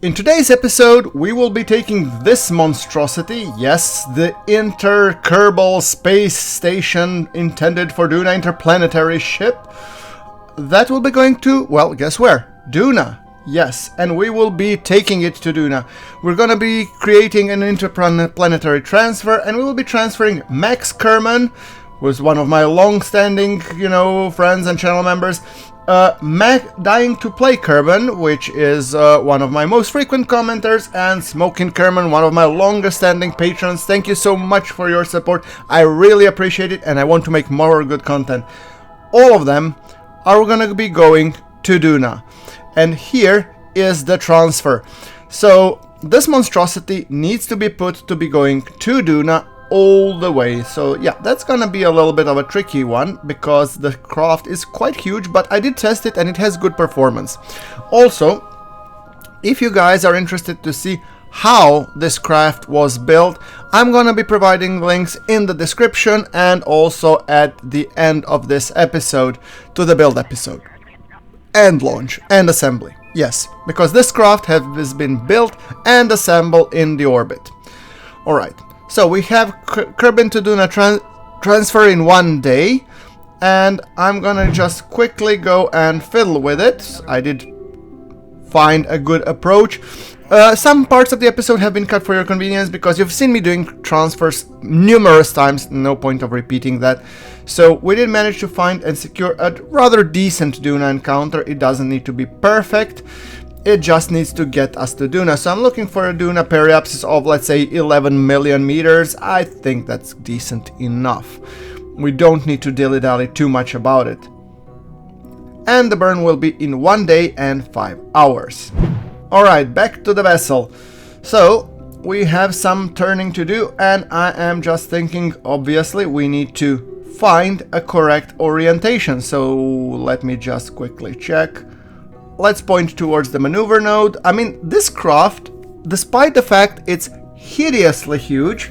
In today's episode, we will be taking this monstrosity, yes, the Kerbal space station intended for Duna Interplanetary ship, that will be going to, well, guess where? Duna. Yes, and we will be taking it to Duna. We're gonna be creating an interplanetary transfer, and we will be transferring Max Kerman, who is one of my long-standing, friends and channel members, Dying to Play Kerman, which is one of my most frequent commenters, and Smoking Kerman, one of my longest-standing patrons. Thank you so much for your support. I really appreciate it, and I want to make more good content. All of them are gonna be going to Duna. And here is the transfer. So this monstrosity needs to be put to be going to Duna all the way. So yeah, that's gonna be a little bit of a tricky one because the craft is quite huge, but I did test it and it has good performance. Also, if you guys are interested to see how this craft was built, I'm gonna be providing links in the description and also at the end of this episode to the build episode. And launch and assembly. Yes, because this craft has been built and assembled in the orbit. Alright, so we have Kerbin to Duna transfer in 1 day, and I'm gonna just quickly go and fiddle with it. I did find a good approach. Some parts of the episode have been cut for your convenience because you've seen me doing transfers numerous times, no point of repeating that. So we did manage to find and secure a rather decent Duna encounter. It doesn't need to be perfect, it just needs to get us to Duna. So I'm looking for a Duna periapsis of, let's say, 11 million meters. I think that's decent enough. We don't need to dilly-dally too much about it. And the burn will be in 1 day and 5 hours. Alright, back to the vessel. So, we have some turning to do, and I am just thinking, obviously, we need to find a correct orientation. So, let me just quickly check. Let's point towards the maneuver node. I mean, this craft, despite the fact it's hideously huge,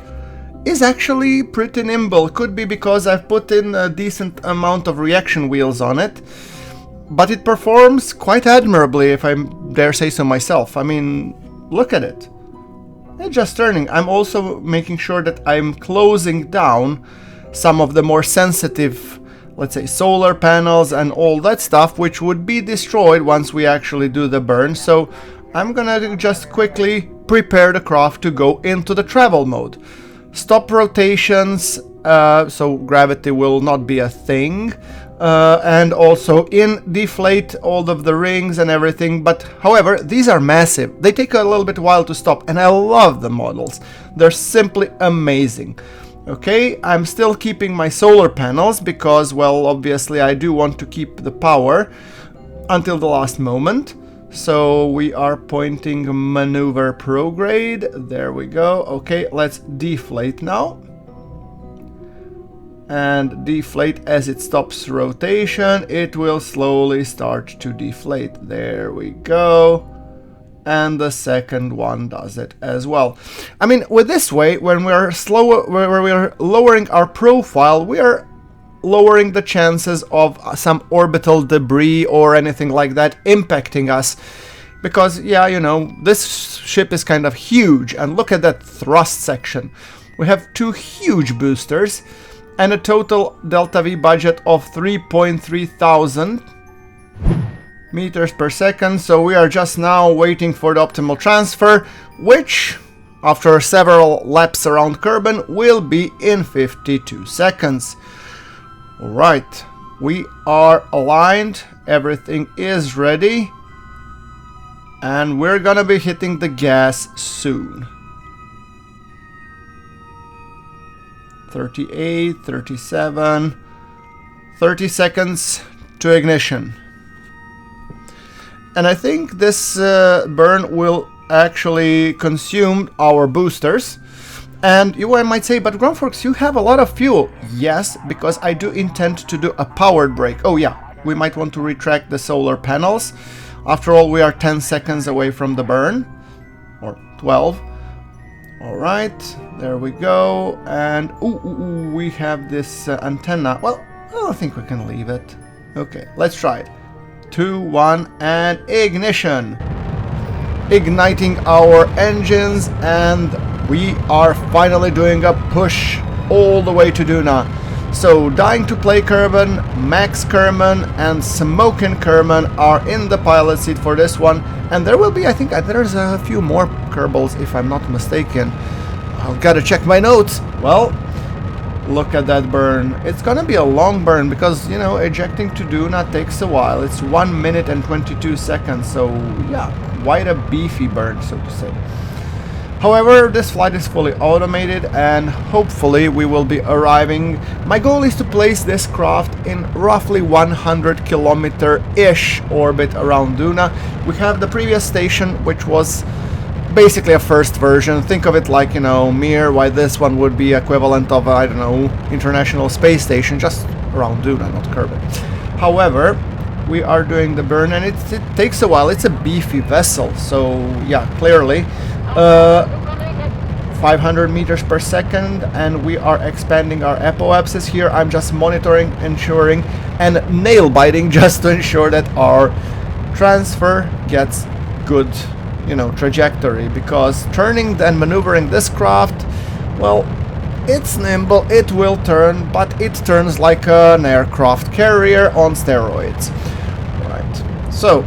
is actually pretty nimble. Could be because I've put in a decent amount of reaction wheels on it. But it performs quite admirably, if I dare say so myself. I mean, look at it. It's just turning. I'm also making sure that I'm closing down some of the more sensitive, let's say, solar panels and all that stuff, which would be destroyed once we actually do the burn. So I'm gonna just quickly prepare the craft to go into the travel mode. Stop rotations, so gravity will not be a thing. And also deflate all of the rings and everything, but however, these are massive. They take a little bit while to stop, and I love the models. They're simply amazing. Okay, I'm still keeping my solar panels because, well, obviously I do want to keep the power until the last moment. So we are pointing maneuver prograde. There we go. Okay, let's deflate now. And deflate as it stops rotation. It will slowly start to deflate. There we go. And the second one does it as well. I mean, with this way, when we are lowering our profile, we are lowering the chances of some orbital debris or anything like that impacting us. Because, yeah, this ship is kind of huge. And look at that thrust section. We have 2 huge boosters and a total delta V budget of 3.3 thousand meters per second. So we are just now waiting for the optimal transfer, which, after several laps around Kerbin, will be in 52 seconds. Alright, we are aligned, everything is ready, and we're gonna be hitting the gas soon. 38, 37, 30 seconds to ignition. And I think this burn will actually consume our boosters. And you might say, but GrunfWorks, you have a lot of fuel. Yes, because I do intend to do a powered break. Oh yeah, we might want to retract the solar panels. After all, we are 10 seconds away from the burn. Or 12. Alright, there we go. And we have this antenna. Well, I don't think we can leave it. Okay, let's try it. 2, 1, and ignition. igniting our engines, and we are finally doing a push all the way to Duna. So Dying to Play Kerman, Max Kerman, and Smokin' Kerman are in the pilot seat for this one, and there will be, I think there's a few more Kerbals if I'm not mistaken. I've got to check my notes. Well, look at that burn. It's gonna be a long burn because, you know, ejecting to Duna takes a while. It's 1 minute and 22 seconds, so yeah, quite a beefy burn, so to say. However, this flight is fully automated and hopefully we will be arriving. My goal is to place this craft in roughly 100 kilometer-ish orbit around Duna. We have the previous station, which was basically a first version. Think of it like, you know, Mir, why this one would be equivalent of, I don't know, International Space Station, just around Duna, not Kerbin. However, we are doing the burn and it takes a while. It's a beefy vessel, so yeah, clearly 500 meters per second, and we are expanding our apoapsis here. I'm just monitoring, ensuring, and nail biting just to ensure that our transfer gets good, you know, trajectory, because turning and maneuvering this craft, well, it's nimble, it will turn, but it turns like an aircraft carrier on steroids. Right, so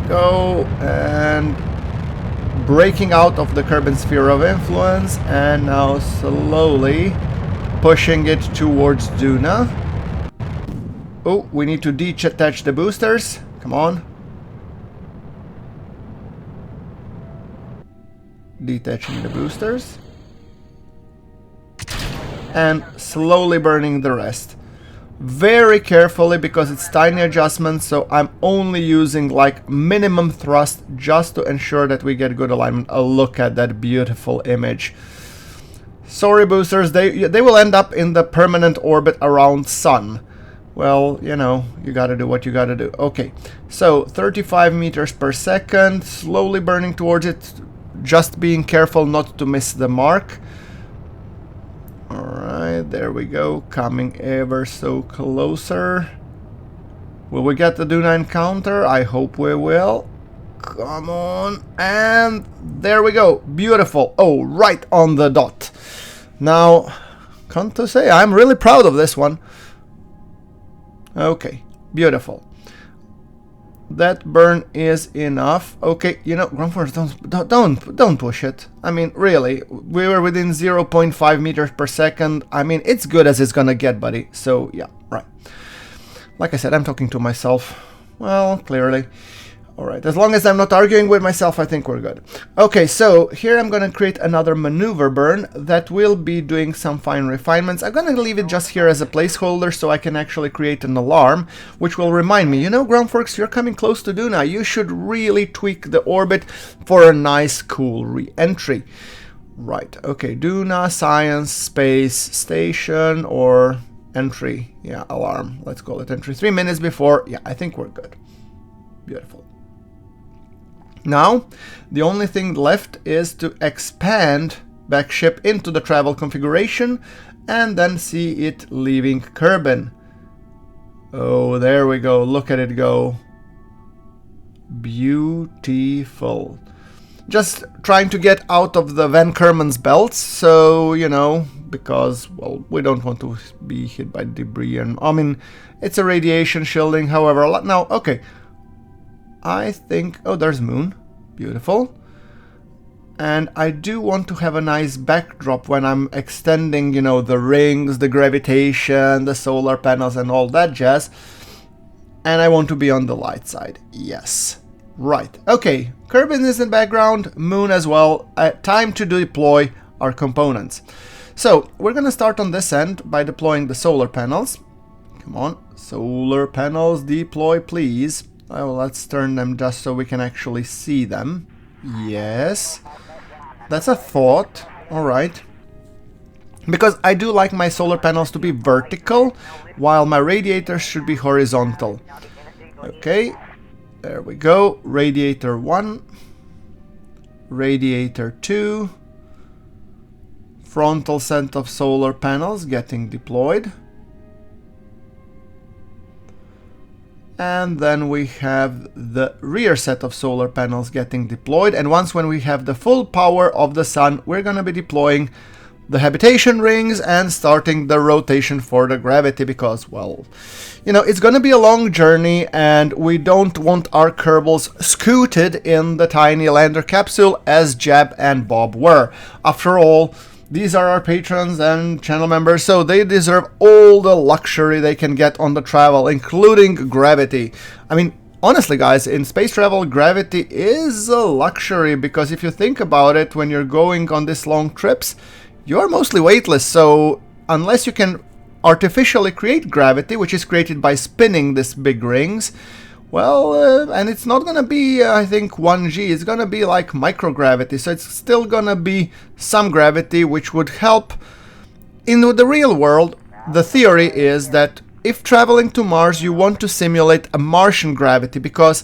go and breaking out of the Kerbin sphere of influence, and now slowly pushing it towards Duna. Oh, we need to detach the boosters. Come on. Detaching the boosters. And slowly burning the rest. Very carefully, because it's tiny adjustments, so I'm only using like minimum thrust just to ensure that we get good alignment. Oh, look at that beautiful image. Sorry boosters, they will end up in the permanent orbit around Sun. Well, you know, you gotta do what you gotta do. Okay, so 35 meters per second, slowly burning towards it, just being careful not to miss the mark. Alright, there we go, coming ever so closer. Will we get the Duna encounter? I hope we will. Come on, and there we go, beautiful. Oh, right on the dot. Now, can't to say, I'm really proud of this one. Okay, beautiful. That burn is enough. Okay, you know, GrunfWorks, don't push it. I mean, really, we were within 0.5 meters per second. I mean, it's good as it's gonna get, buddy. So yeah, right. Like I said, I'm talking to myself. Well, clearly. Alright, as long as I'm not arguing with myself, I think we're good. Okay, so here I'm gonna create another maneuver burn that will be doing some fine refinements. I'm gonna leave it just here as a placeholder so I can actually create an alarm, which will remind me, you know, GrunfWorks, you're coming close to Duna. You should really tweak the orbit for a nice, cool re-entry. Right, okay, Duna, Science, Space Station, or entry. Yeah, alarm. Let's call it entry. 3 minutes before. Yeah, I think we're good. Beautiful. Now, the only thing left is to expand backship into the travel configuration and then see it leaving Kerbin. Oh, there we go. Look at it go. Beautiful. Just trying to get out of the Van Kerman's belts, so, you know, because, well, we don't want to be hit by debris. And I mean, it's a radiation shielding, however, now, okay. I think, oh, there's Moon, beautiful. And I do want to have a nice backdrop when I'm extending, you know, the rings, the gravitation, the solar panels and all that jazz. And I want to be on the light side, yes. Right, okay, Kerbin is in background, Moon as well. Time to deploy our components. So, we're gonna start on this end by deploying the solar panels. Come on, solar panels deploy, please. Oh, let's turn them just so we can actually see them. Yes. That's a thought. Alright. Because I do like my solar panels to be vertical, while my radiators should be horizontal. Okay. There we go. Radiator 1. Radiator 2. Frontal set of solar panels getting deployed. And then we have the rear set of solar panels getting deployed. And when we have the full power of the sun, we're going to be deploying the habitation rings and starting the rotation for the gravity, because, well, you know, it's going to be a long journey and we don't want our Kerbals scooted in the tiny lander capsule as Jab and Bob were. After all, these are our patrons and channel members, so they deserve all the luxury they can get on the travel, including gravity. I mean, honestly, guys, in space travel, gravity is a luxury, because if you think about it, when you're going on these long trips, you're mostly weightless, so unless you can artificially create gravity, which is created by spinning these big rings, well, and it's not gonna be, I think, 1G, it's gonna be like microgravity, so it's still gonna be some gravity, which would help. In the real world, the theory is that if traveling to Mars, you want to simulate a Martian gravity, because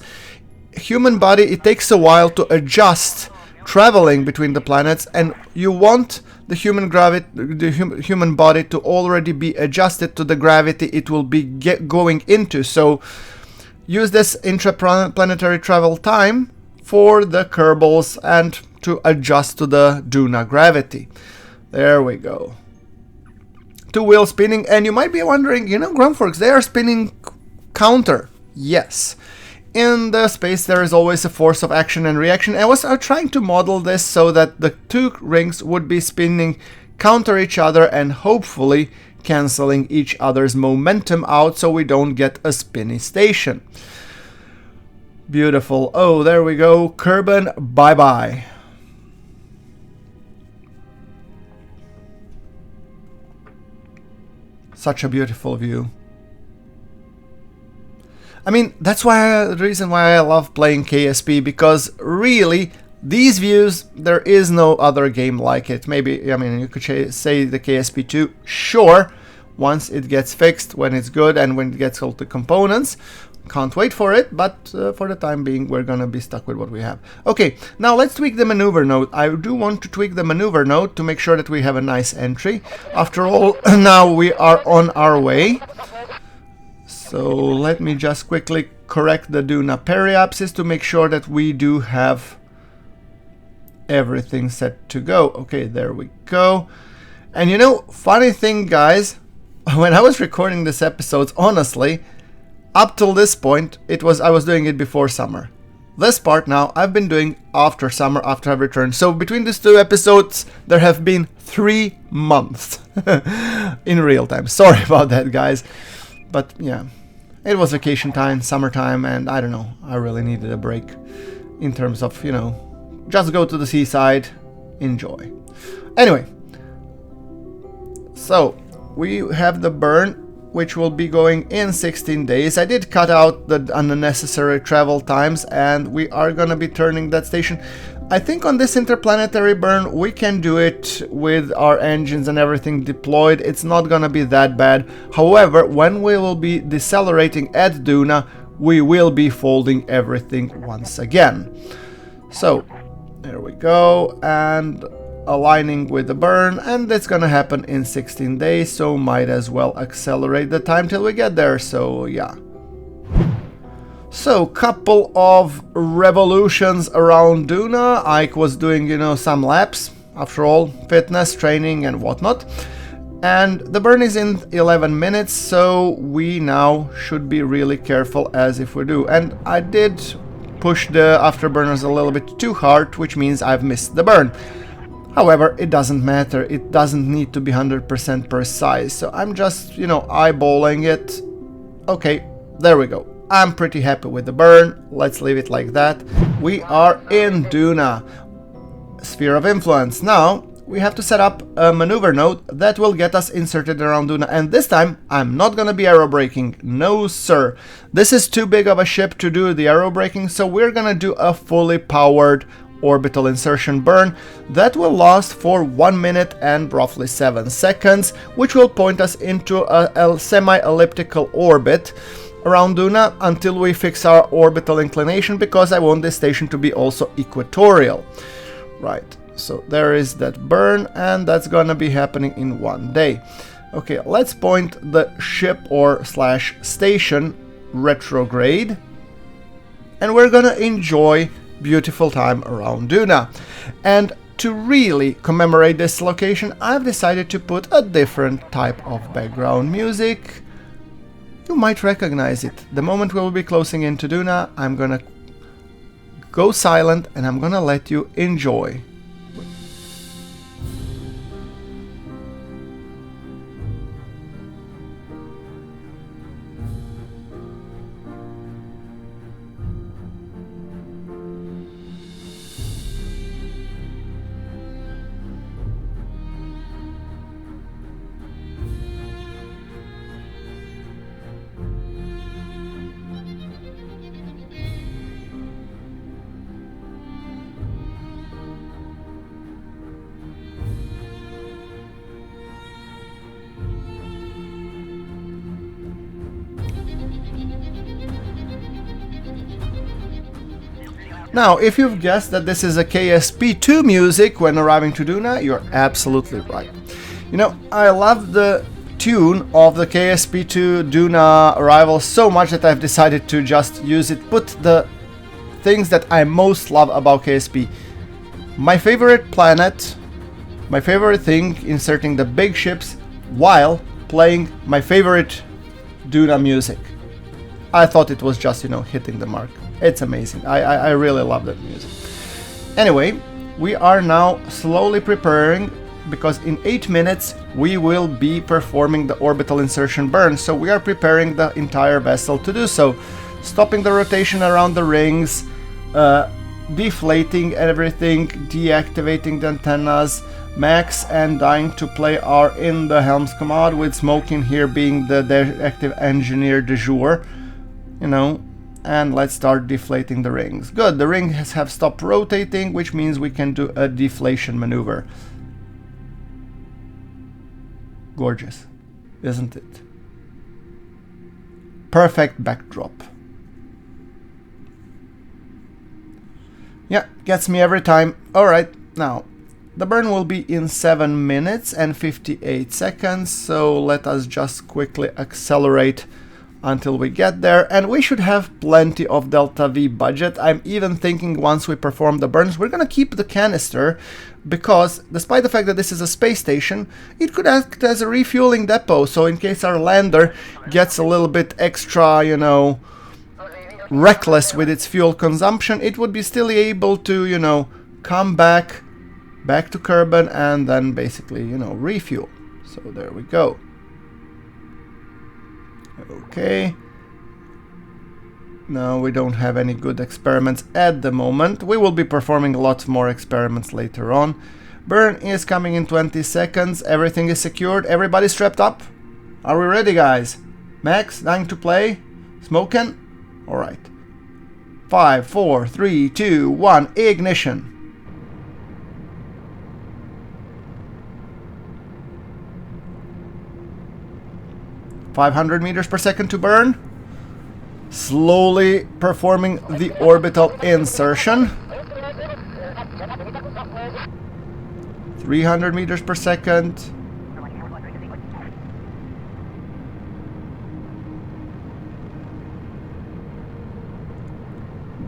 human body, it takes a while to adjust traveling between the planets, and you want the human body to already be adjusted to the gravity it will be going into. So use this interplanetary travel time for the Kerbals and to adjust to the Duna gravity. There we go. Two wheels spinning, and you might be wondering, you know, GrunfWorks, they are spinning counter. Yes. In the space there is always a force of action and reaction. I was trying to model this so that the two rings would be spinning counter each other and hopefully cancelling each other's momentum out so we don't get a spinny station. Beautiful. Oh, there we go. Kerbin, bye-bye. Such a beautiful view. I mean, that's the reason why I love playing KSP, because really, these views, there is no other game like it. Maybe, I mean, you could say the KSP2, sure, once it gets fixed, when it's good and when it gets all the components. Can't wait for it, but for the time being, we're gonna be stuck with what we have. Okay, now let's tweak the maneuver node. I do want to tweak the maneuver node to make sure that we have a nice entry. After all, now we are on our way. So let me just quickly correct the Duna periapsis to make sure that we do have everything set to go. Okay, there we go. And you know, funny thing, guys, when I was recording this episode, honestly, up till this point, I was doing it before summer. This part now, I've been doing after summer, after I've returned. So between these two episodes, there have been 3 months in real time. Sorry about that, guys. But yeah, it was vacation time, summertime, and I don't know, I really needed a break in terms of, you know, just go to the seaside, enjoy. Anyway, so we have the burn, which will be going in 16 days. I did cut out the unnecessary travel times, and we are gonna be turning that station. I think on this interplanetary burn, we can do it with our engines and everything deployed. It's not gonna be that bad. However, when we will be decelerating at Duna, we will be folding everything once again. So, there we go, and aligning with the burn, and it's gonna happen in 16 days, so might as well accelerate the time till we get there. So, yeah. So, couple of revolutions around Duna. Ike was doing, you know, some laps, after all, fitness, training and whatnot. And the burn is in 11 minutes, so we now should be really careful as if we do. And I did push the afterburners a little bit too hard, which means I've missed the burn. However, it doesn't matter, it doesn't need to be 100% precise, so I'm just, you know, eyeballing it. Okay, there we go. I'm pretty happy with the burn. Let's leave it like that. We are in Duna. Sphere of Influence. Now, we have to set up a maneuver node that will get us inserted around Duna. And this time, I'm not gonna be aerobraking. No, sir. This is too big of a ship to do the aerobraking, so we're gonna do a fully powered orbital insertion burn that will last for 1 minute and roughly 7 seconds, which will point us into a semi-elliptical orbit around Duna until we fix our orbital inclination, because I want this station to be also equatorial. Right, so there is that burn, and that's gonna be happening in 1 day. Okay, let's point the ship or slash station retrograde, and we're gonna enjoy beautiful time around Duna. And to really commemorate this location, I've decided to put a different type of background music. You might recognize it. The moment we will be closing into Duna, I'm gonna go silent and I'm gonna let you enjoy. Now, if you've guessed that this is a KSP2 music when arriving to Duna, you're absolutely right. You know, I love the tune of the KSP2 Duna arrival so much that I've decided to just use it, put the things that I most love about KSP. My favorite planet, my favorite thing, inserting the big ships while playing my favorite Duna music. I thought it was just, you know, hitting the mark. It's amazing. I really love that music. Anyway, we are now slowly preparing, because in 8 minutes we will be performing the orbital insertion burn. So we are preparing the entire vessel to do so. Stopping the rotation around the rings, deflating everything, deactivating the antennas. Max and Dying to Play are in the helms command, with Smoking here being the active engineer du jour. You know, and let's start deflating the rings. Good, the rings have stopped rotating, which means we can do a deflation maneuver. Gorgeous, isn't it? Perfect backdrop. Yeah, gets me every time. Alright, now, the burn will be in 7 minutes and 58 seconds, so let us just quickly accelerate until we get there, and we should have plenty of Delta V budget. I'm even thinking once we perform the burns, we're gonna keep the canister, because despite the fact that this is a space station, it could act as a refueling depot, so in case our lander gets a little bit extra, you know, reckless with its fuel consumption, it would be still able to, you know, come back to Kerbin and then basically, you know, refuel. So there we go. Okay, no, we don't have any good experiments at the moment. We will be performing lots more experiments later on. Burn is coming in 20 seconds. Everything is secured. Everybody strapped up? Are we ready, guys? Max, Dying to Play? Smoking? Alright. 5, 4, 3, 2, 1, ignition. .500 meters per second to burn. Slowly performing the orbital insertion. 300 meters per second.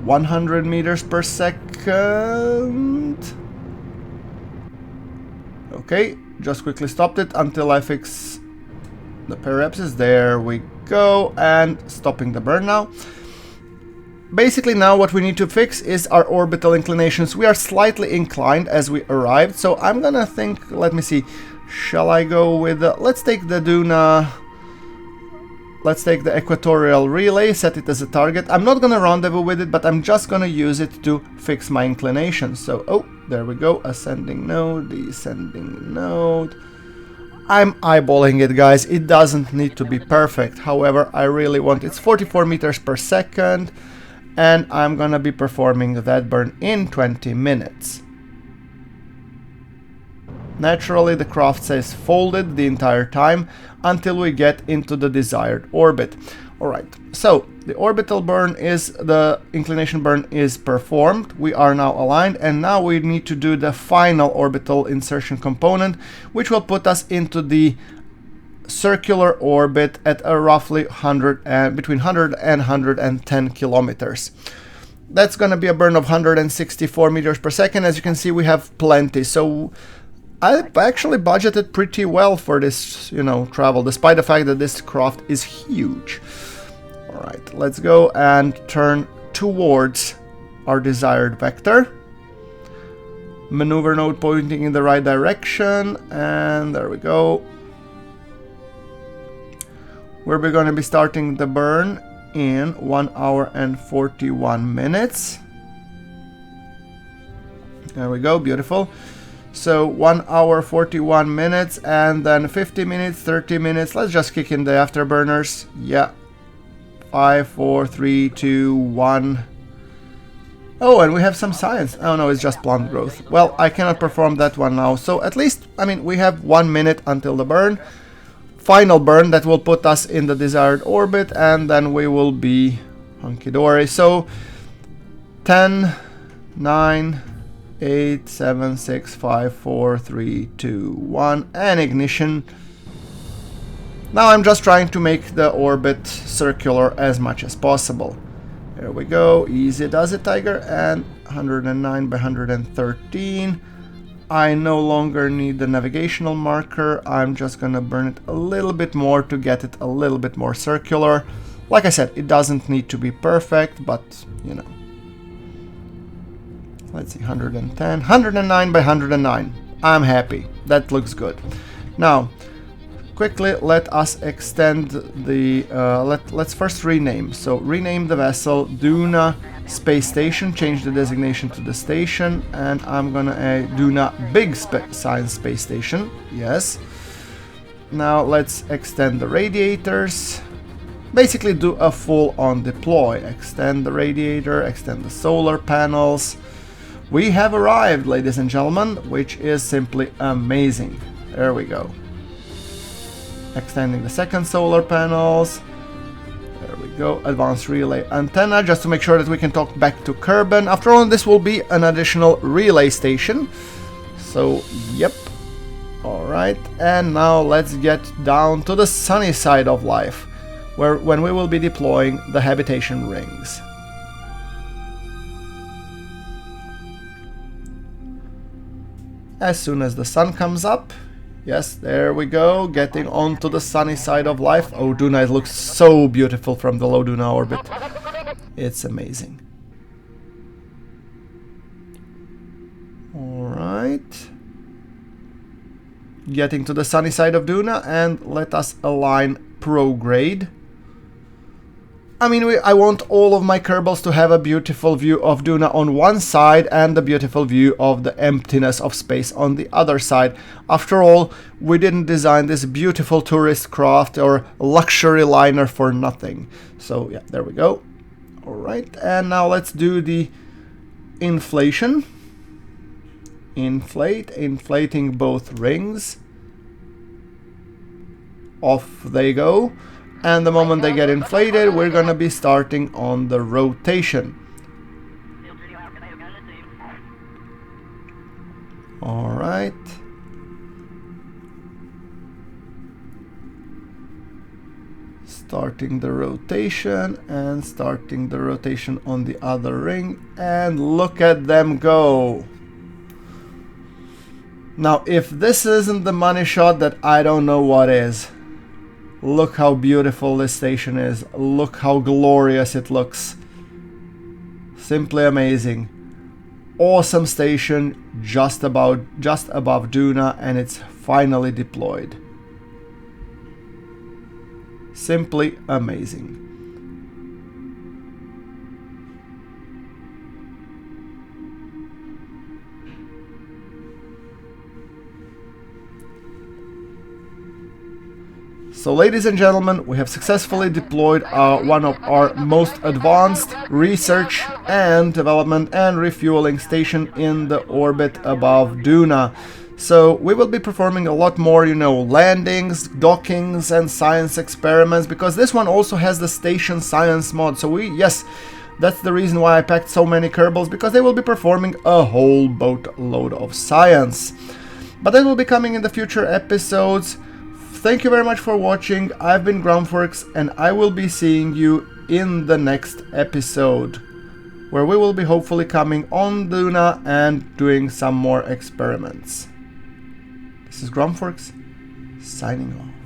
100 meters per second. Okay, just quickly stopped it until I fix the periapsis. There we go, and stopping the burn now. Basically now what we need to fix is our orbital inclinations. We are slightly inclined as we arrived, so I'm gonna think, let me see, shall I go with, let's take the Duna, let's take the equatorial relay, set it as a target. I'm not gonna rendezvous with it, but I'm just gonna use it to fix my inclinations. So, oh, there we go, ascending node, descending node. I'm eyeballing it, guys. It doesn't need to be perfect. However, I really want it's 44 meters per second, and I'm gonna be performing that burn in 20 minutes. Naturally, the craft stays folded the entire time until we get into the desired orbit. Alright, so the orbital burn is, the inclination burn is performed. We are now aligned, and now we need to do the final orbital insertion component, which will put us into the circular orbit at a roughly between 100 and 110 kilometers. That's going to be a burn of 164 meters per second. As you can see, we have plenty. So I actually budgeted pretty well for this, travel, despite the fact that this craft is huge. All right, let's go and turn towards our desired vector. Maneuver node pointing in the right direction, and there we go. We're going to be starting the burn in 1 hour and 41 minutes. There we go, beautiful. So 1 hour 41 minutes, and then 50 minutes, 30 minutes. Let's just kick in the afterburners. Yeah. 5, 4, 3, 2, 1. Oh, and we have some science. Oh no, it's just plant growth. Well, I cannot perform that one now. So at least, we have 1 minute until the burn. Final burn that will put us in the desired orbit, and then we will be hunky-dory. So 10, 9, 8, 7, 6, 5, 4, 3, 2, 1, and ignition. Now I'm just trying to make the orbit circular as much as possible. There we go, easy does it, Tiger, and 109 by 113. I no longer need the navigational marker. I'm just gonna burn it a little bit more to get it a little bit more circular. Like I said, it doesn't need to be perfect, but let's see, 110, 109 by 109. I'm happy. That looks good. Now, quickly let us extend the... let's first rename. So rename the vessel Duna Space Station. Change the designation to the station, and I'm gonna Duna Big Science Space Station. Yes. Now let's extend the radiators. Basically do a full-on deploy. Extend the radiator, extend the solar panels. We have arrived, ladies and gentlemen, which is simply amazing. There we go. Extending the second solar panels. There we go. Advanced relay antenna, just to make sure that we can talk back to Kerbin. After all, this will be an additional relay station. So, yep. Alright, and now let's get down to the sunny side of life, when we will be deploying the habitation rings. As soon as the sun comes up, yes, there we go, getting onto the sunny side of life. Oh, Duna looks so beautiful from the low Duna orbit. It's amazing. Alright. Getting to the sunny side of Duna, and let us align prograde. I want all of my Kerbals to have a beautiful view of Duna on one side and a beautiful view of the emptiness of space on the other side. After all, we didn't design this beautiful tourist craft or luxury liner for nothing. So yeah, there we go. Alright, and now let's do the inflation. Inflating both rings. Off they go. And the moment they get inflated, we're gonna be starting on the rotation. Alright. Starting the rotation, and starting the rotation on the other ring, and look at them go. Now, if this isn't the money shot, that I don't know what is. Look how beautiful this station is. Look how glorious it looks. Simply amazing. Awesome station just above Duna, and it's finally deployed. Simply amazing. So, ladies and gentlemen, we have successfully deployed one of our most advanced research and development and refueling station in the orbit above Duna. So we will be performing a lot more, landings, dockings, and science experiments, because this one also has the station science mod. So yes, that's the reason why I packed so many Kerbals, because they will be performing a whole boatload of science. But that will be coming in the future episodes. thank you very much for watching. I've been GrunfWorks, and I will be seeing you in the next episode, where we will be hopefully coming on Duna and doing some more experiments. This is GrunfWorks, signing off.